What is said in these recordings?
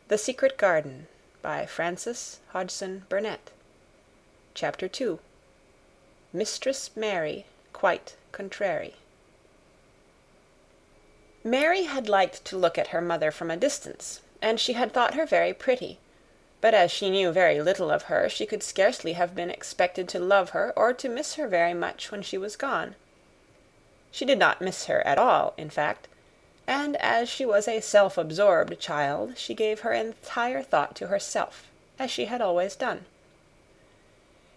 The Secret Garden by Frances Hodgson Burnett. Chapter 2. Mistress Mary Quite Contrary. Mary had liked to look at her mother from a distance, and she had thought her very pretty, but as she knew very little of her, she could scarcely have been expected to love her or to miss her very much when she was gone. She did not miss her at all, in fact, and as she was a self-absorbed child, she gave her entire thought to herself, as she had always done.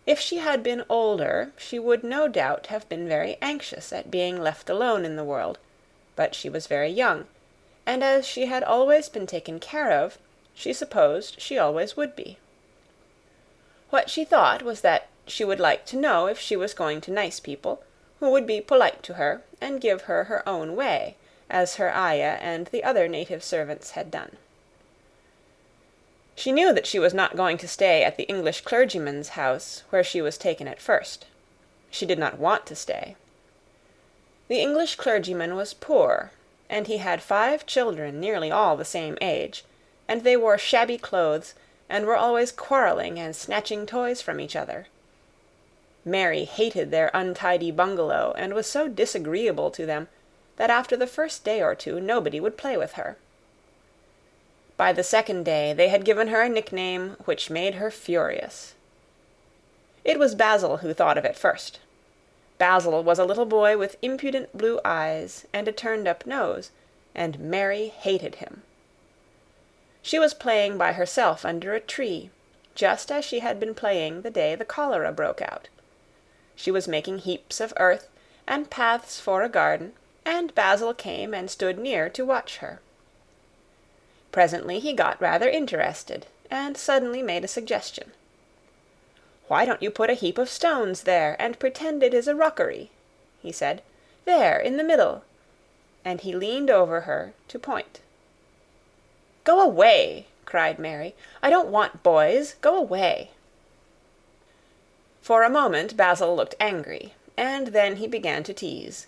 If she had been older, she would no doubt have been very anxious at being left alone in the world, but she was very young, and as she had always been taken care of, she supposed she always would be. What she thought was that she would like to know if she was going to nice people, who would be polite to her and give her her own way, as her ayah and the other native servants had done. She knew that she was not going to stay at the English clergyman's house, where she was taken at first. She did not want to stay. The English clergyman was poor, and he had 5 children nearly all the same age, and they wore shabby clothes and were always quarrelling and snatching toys from each other. Mary hated their untidy bungalow and was so disagreeable to them that after the first day or two nobody would play with her. By the second day they had given her a nickname which made her furious. It was Basil who thought of it first. Basil was a little boy with impudent blue eyes and a turned-up nose, and Mary hated him. She was playing by herself under a tree, just as she had been playing the day the cholera broke out. She was making heaps of earth and paths for a garden, and Basil came and stood near to watch her. Presently he got rather interested, and suddenly made a suggestion. "Why don't you put a heap of stones there, and pretend it is a rockery?" he said. "There, in the middle." And he leaned over her to point. "Go away!" cried Mary. "I don't want boys. Go away!" For a moment Basil looked angry, and then he began to tease.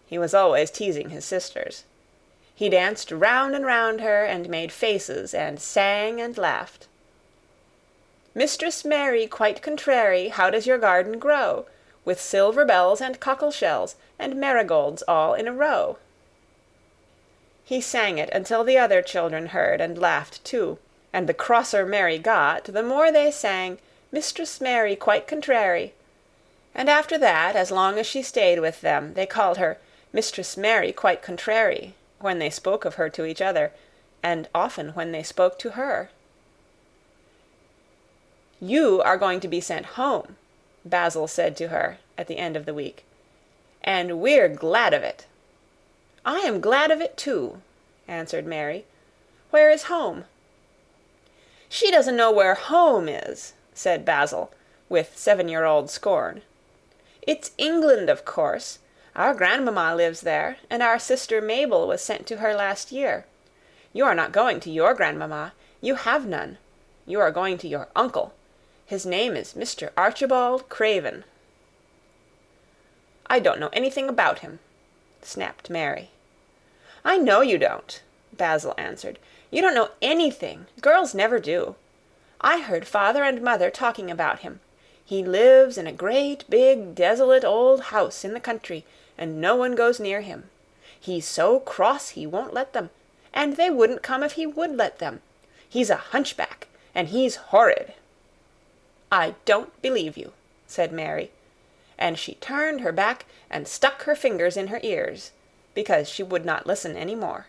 He was always teasing his sisters. He danced round and round her, and made faces, and sang and laughed. "Mistress Mary quite contrary, how does your garden grow? With silver bells and cockle shells, and marigolds all in a row." He sang it until the other children heard and laughed too, and the crosser Mary got, the more they sang, "Mistress Mary quite contrary," and after that, as long as she stayed with them, they called her Mistress Mary quite contrary, when they spoke of her to each other, and often when they spoke to her. "You are going to be sent home," Basil said to her at the end of the week, "and we're glad of it." "I am glad of it too," answered Mary. "Where is home?" "She doesn't know where home is," said Basil, with 7-year-old scorn. "It's England, of course. Our grandmamma lives there, and our sister Mabel was sent to her last year. You are not going to your grandmamma. You have none. You are going to your uncle. His name is Mr. Archibald Craven." "I don't know anything about him," snapped Mary. "I know you don't," Basil answered. "You don't know anything. Girls never do. I heard father and mother talking about him. He lives in a great, big, desolate old house in the country, and no one goes near him. He's so cross he won't let them, and they wouldn't come if he would let them. He's a hunchback, and he's horrid." "I don't believe you," said Mary, and she turned her back and stuck her fingers in her ears, because she would not listen any more.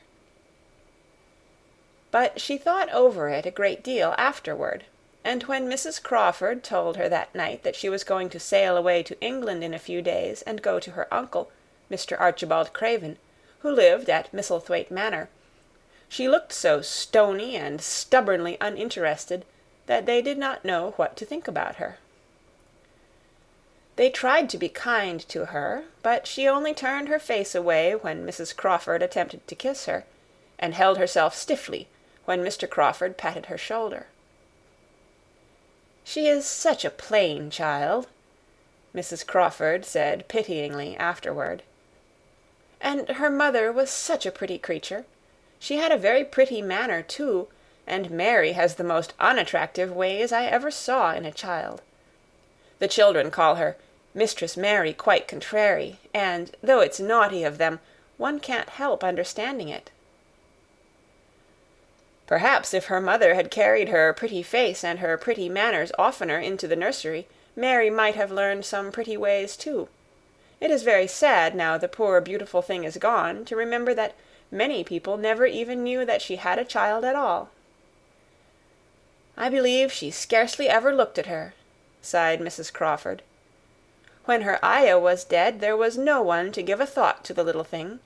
But she thought over it a great deal afterward, and when Mrs. Crawford told her that night that she was going to sail away to England in a few days and go to her uncle, Mr. Archibald Craven, who lived at Misselthwaite Manor, she looked so stony and stubbornly uninterested that they did not know what to think about her. They tried to be kind to her, but she only turned her face away when Mrs. Crawford attempted to kiss her, and held herself stiffly when Mr. Crawford patted her shoulder. "She is such a plain child," Mrs. Crawford said pityingly afterward. "And her mother was such a pretty creature. She had a very pretty manner, too, and Mary has the most unattractive ways I ever saw in a child. The children call her Mistress Mary quite contrary, and, though it's naughty of them, one can't help understanding it." Perhaps if her mother had carried her pretty face and her pretty manners oftener into the nursery, Mary might have learned some pretty ways too. It is very sad, now the poor beautiful thing is gone, to remember that many people never even knew that she had a child at all. "I believe she scarcely ever looked at her," sighed Mrs. Crawford. "When her ayah was dead, there was no one to give a thought to the little thing.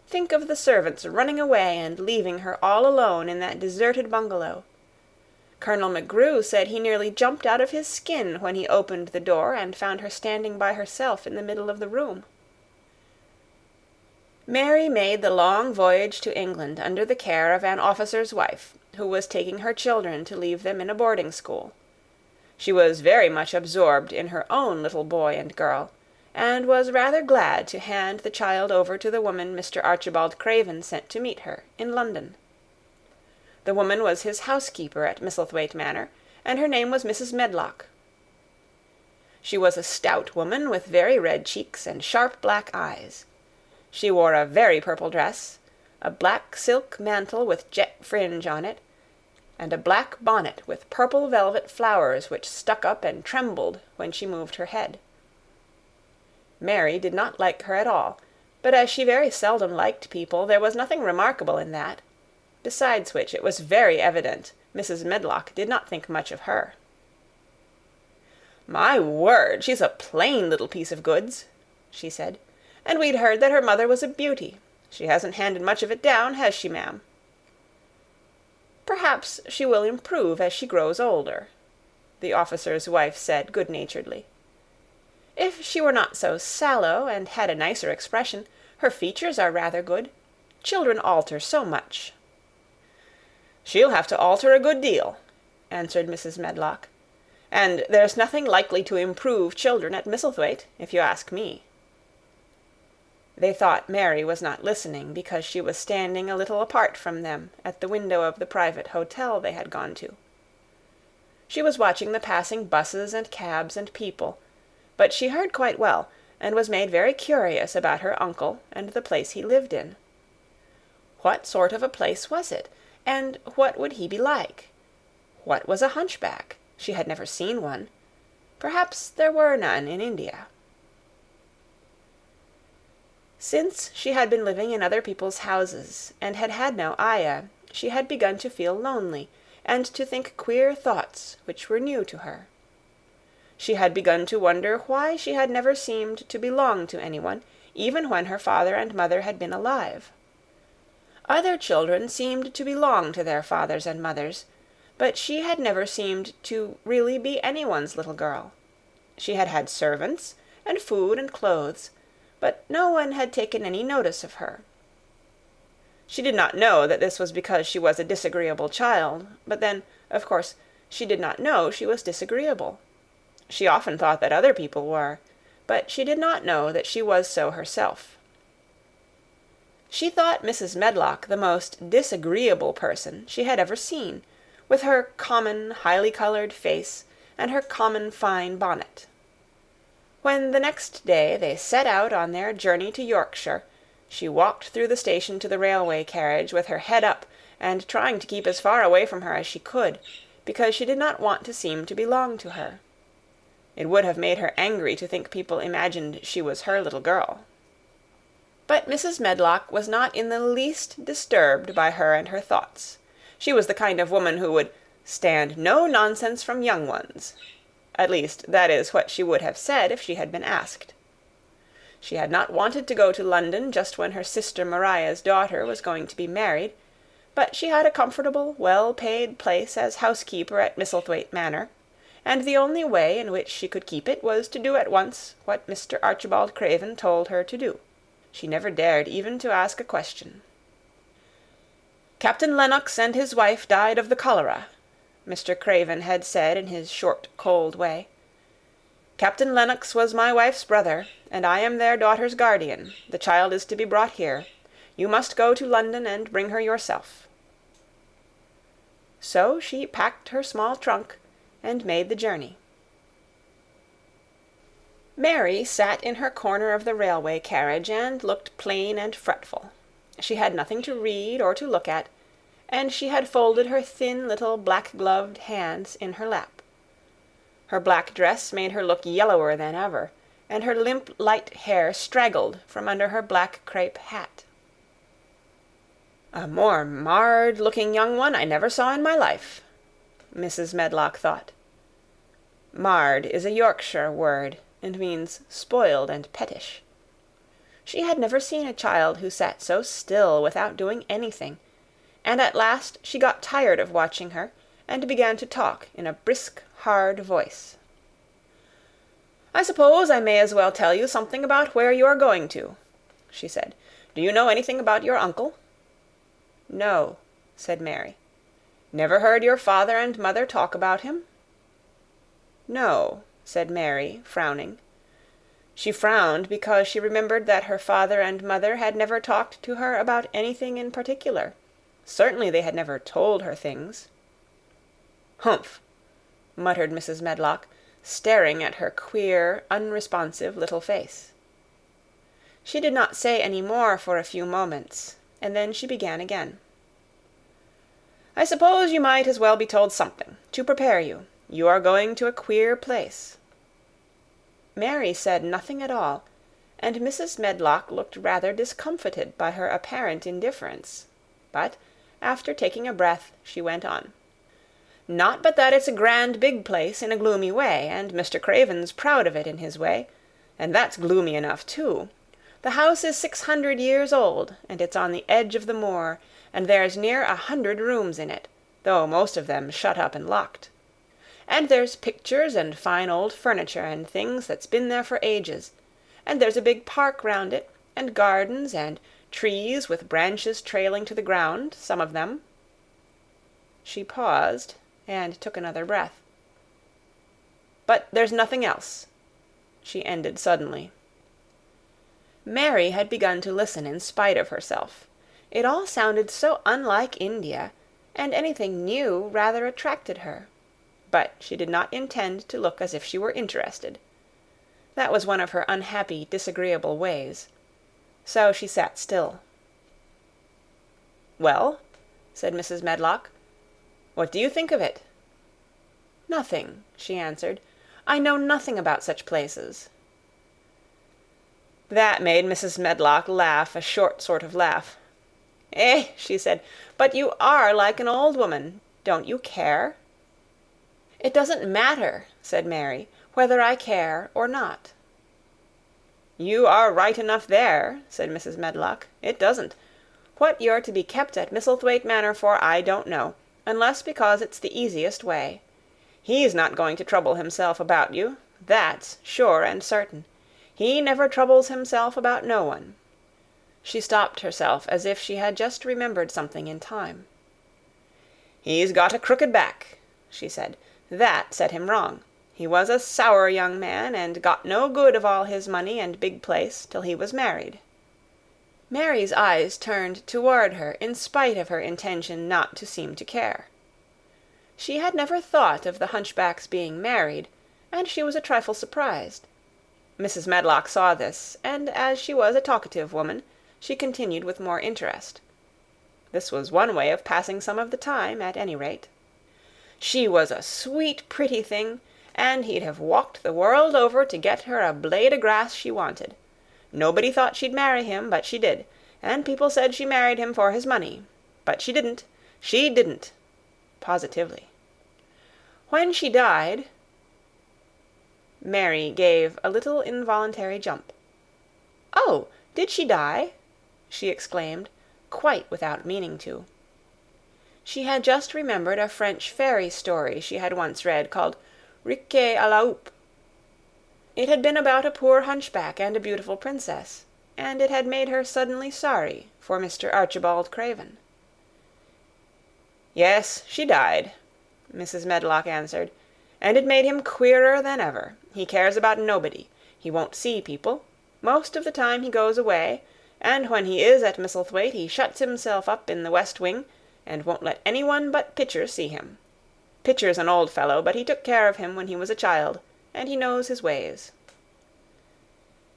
Think of the servants running away and leaving her all alone in that deserted bungalow. Colonel McGrew said he nearly jumped out of his skin when he opened the door and found her standing by herself in the middle of the room." Mary made the long voyage to England under the care of an officer's wife, who was taking her children to leave them in a boarding school. She was very much absorbed in her own little boy and girl, and was rather glad to hand the child over to the woman Mr. Archibald Craven sent to meet her in London. The woman was his housekeeper at Misselthwaite Manor, and her name was Mrs. Medlock. She was a stout woman with very red cheeks and sharp black eyes. She wore a very purple dress, a black silk mantle with jet fringe on it, and a black bonnet with purple velvet flowers which stuck up and trembled when she moved her head. Mary did not like her at all, but as she very seldom liked people, there was nothing remarkable in that. Besides which, it was very evident Mrs. Medlock did not think much of her. "My word, she's a plain little piece of goods," she said, "and we'd heard that her mother was a beauty. She hasn't handed much of it down, has she, ma'am?" "Perhaps she will improve as she grows older," the officer's wife said good-naturedly. "If she were not so sallow and had a nicer expression, her features are rather good. Children alter so much." "She'll have to alter a good deal," answered Mrs. Medlock, "and there's nothing likely to improve children at Misselthwaite, if you ask me." They thought Mary was not listening, because she was standing a little apart from them at the window of the private hotel they had gone to. She was watching the passing buses and cabs and people, but she heard quite well, and was made very curious about her uncle and the place he lived in. What sort of a place was it, and what would he be like? What was a hunchback? She had never seen one. Perhaps there were none in India. Since she had been living in other people's houses, and had had no ayah, she had begun to feel lonely, and to think queer thoughts which were new to her. She had begun to wonder why she had never seemed to belong to anyone, even when her father and mother had been alive. Other children seemed to belong to their fathers and mothers, but she had never seemed to really be anyone's little girl. She had had servants, and food and clothes, but no one had taken any notice of her. She did not know that this was because she was a disagreeable child, but then, of course, she did not know she was disagreeable. She often thought that other people were, but she did not know that she was so herself. She thought Mrs. Medlock the most disagreeable person she had ever seen, with her common, highly-coloured face and her common fine bonnet. When the next day they set out on their journey to Yorkshire, she walked through the station to the railway carriage with her head up and trying to keep as far away from her as she could, because she did not want to seem to belong to her. It would have made her angry to think people imagined she was her little girl. But Mrs. Medlock was not in the least disturbed by her and her thoughts. She was the kind of woman who would stand no nonsense from young ones. At least, that is what she would have said if she had been asked. She had not wanted to go to London just when her sister Maria's daughter was going to be married, but she had a comfortable, well-paid place as housekeeper at Misselthwaite Manor, and the only way in which she could keep it was to do at once what Mr. Archibald Craven told her to do. She never dared even to ask a question. "Captain Lennox and his wife died of the cholera," Mr. Craven had said in his short, cold way. "Captain Lennox was my wife's brother, and I am their daughter's guardian. The child is to be brought here. You must go to London and bring her yourself." So she packed her small trunk and made the journey. Mary sat in her corner of the railway carriage and looked plain and fretful. She had nothing to read or to look at, and she had folded her thin little black-gloved hands in her lap. Her black dress made her look yellower than ever, and her limp light hair straggled from under her black crape hat. "A more marred-looking young one I never saw in my life," Mrs. Medlock thought. Marred is a Yorkshire word, and means spoiled and pettish. She had never seen a child who sat so still without doing anything, and at last she got tired of watching her, and began to talk in a brisk, hard voice. "I suppose I may as well tell you something about where you are going to," she said. "Do you know anything about your uncle?" "No," said Mary. "Never heard your father and mother talk about him?" "No," said Mary, frowning. She frowned because she remembered that her father and mother had never talked to her about anything in particular. Certainly they had never told her things. "Humph!" muttered Mrs. Medlock, staring at her queer, unresponsive little face. She did not say any more for a few moments, and then she began again. "I suppose you might as well be told something, to prepare you. You are going to a queer place." Mary said nothing at all, and Mrs. Medlock looked rather discomfited by her apparent indifference. But, after taking a breath, she went on. "Not but that it's a grand big place in a gloomy way, and Mr. Craven's proud of it in his way, and that's gloomy enough too. The house is 600 years old, and it's on the edge of the moor, and there's near 100 rooms in it, though most of them shut up and locked. And there's pictures and fine old furniture and things that's been there for ages, and there's a big park round it, and gardens and trees with branches trailing to the ground, some of them." She paused and took another breath. "But there's nothing else," she ended suddenly. Mary had begun to listen in spite of herself. It all sounded so unlike India, and anything new rather attracted her. But she did not intend to look as if she were interested. That was one of her unhappy, disagreeable ways. So she sat still. "Well," said Mrs. Medlock, "what do you think of it?" "Nothing," she answered. "I know nothing about such places." That made Mrs. Medlock laugh a short sort of laugh. "Eh," she said, "but you are like an old woman. Don't you care?" "It doesn't matter," said Mary, "whether I care or not." "You are right enough there," said Mrs. Medlock. "It doesn't. What you're to be kept at Misselthwaite Manor for I don't know, unless because it's the easiest way. He's not going to trouble himself about you, that's sure and certain. He never troubles himself about no one." She stopped herself as if she had just remembered something in time. "He's got a crooked back," she said. "That set him wrong. He was a sour young man, and got no good of all his money and big place till he was married." Mary's eyes turned toward her in spite of her intention not to seem to care. She had never thought of the hunchback's being married, and she was a trifle surprised. Mrs. Medlock saw this, and as she was a talkative woman, she continued with more interest. This was one way of passing some of the time, at any rate. She was a sweet, pretty thing, and he'd have walked the world over to get her a blade o' grass she wanted. Nobody thought she'd marry him, but she did, and people said she married him for his money. But she didn't. She didn't. Positively. When she died... Mary gave a little involuntary jump. "Oh, did she die?" she exclaimed, quite without meaning to. She had just remembered a French fairy story she had once read called Riquet à la Houppe. It had been about a poor hunchback and a beautiful princess, and it had made her suddenly sorry for Mr. Archibald Craven. "Yes, she died," Mrs. Medlock answered, "and it made him queerer than ever. He cares about nobody. He won't see people. Most of the time he goes away, and when he is at Misselthwaite he shuts himself up in the west wing, and won't let anyone but Pitcher see him. Pitcher's an old fellow, but he took care of him when he was a child, and he knows his ways."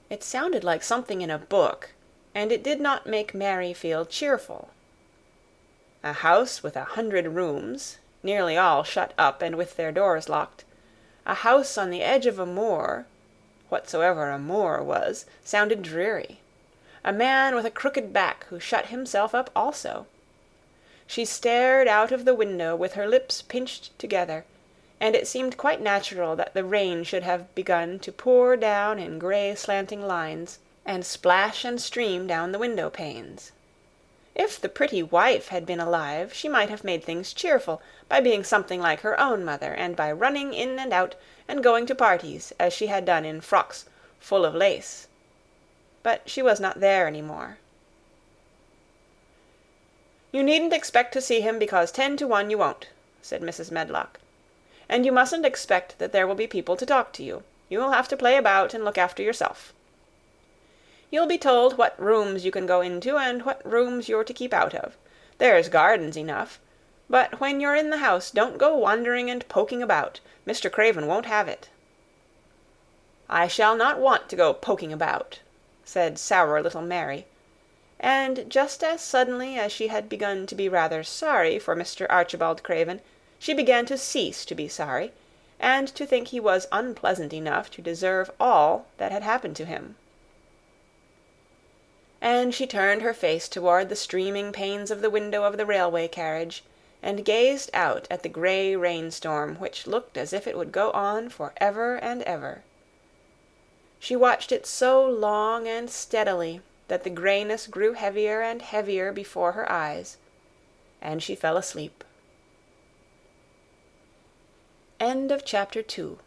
It sounded like something in a book, and it did not make Mary feel cheerful. A house with 100 rooms, nearly all shut up and with their doors locked, a house on the edge of a moor, whatsoever a moor was, sounded dreary. A man with a crooked back who shut himself up also. She stared out of the window with her lips pinched together, and it seemed quite natural that the rain should have begun to pour down in grey slanting lines, and splash and stream down the window panes. If the pretty wife had been alive, she might have made things cheerful, by being something like her own mother, and by running in and out, and going to parties, as she had done in frocks full of lace. But she was not there any more. "You needn't expect to see him, because 10 to 1 you won't," said Mrs. Medlock. "And you mustn't expect that there will be people to talk to you. You will have to play about and look after yourself. You'll be told what rooms you can go into and what rooms you're to keep out of. There's gardens enough. But when you're in the house, don't go wandering and poking about. Mr. Craven won't have it." "I shall not want to go poking about," said sour little Mary, and just as suddenly as she had begun to be rather sorry for Mr. Archibald Craven, she began to cease to be sorry, and to think he was unpleasant enough to deserve all that had happened to him. And she turned her face toward the streaming panes of the window of the railway carriage, and gazed out at the grey rainstorm, which looked as if it would go on for ever and ever. She watched it so long and steadily that the greyness grew heavier and heavier before her eyes, and she fell asleep. End of Chapter 2.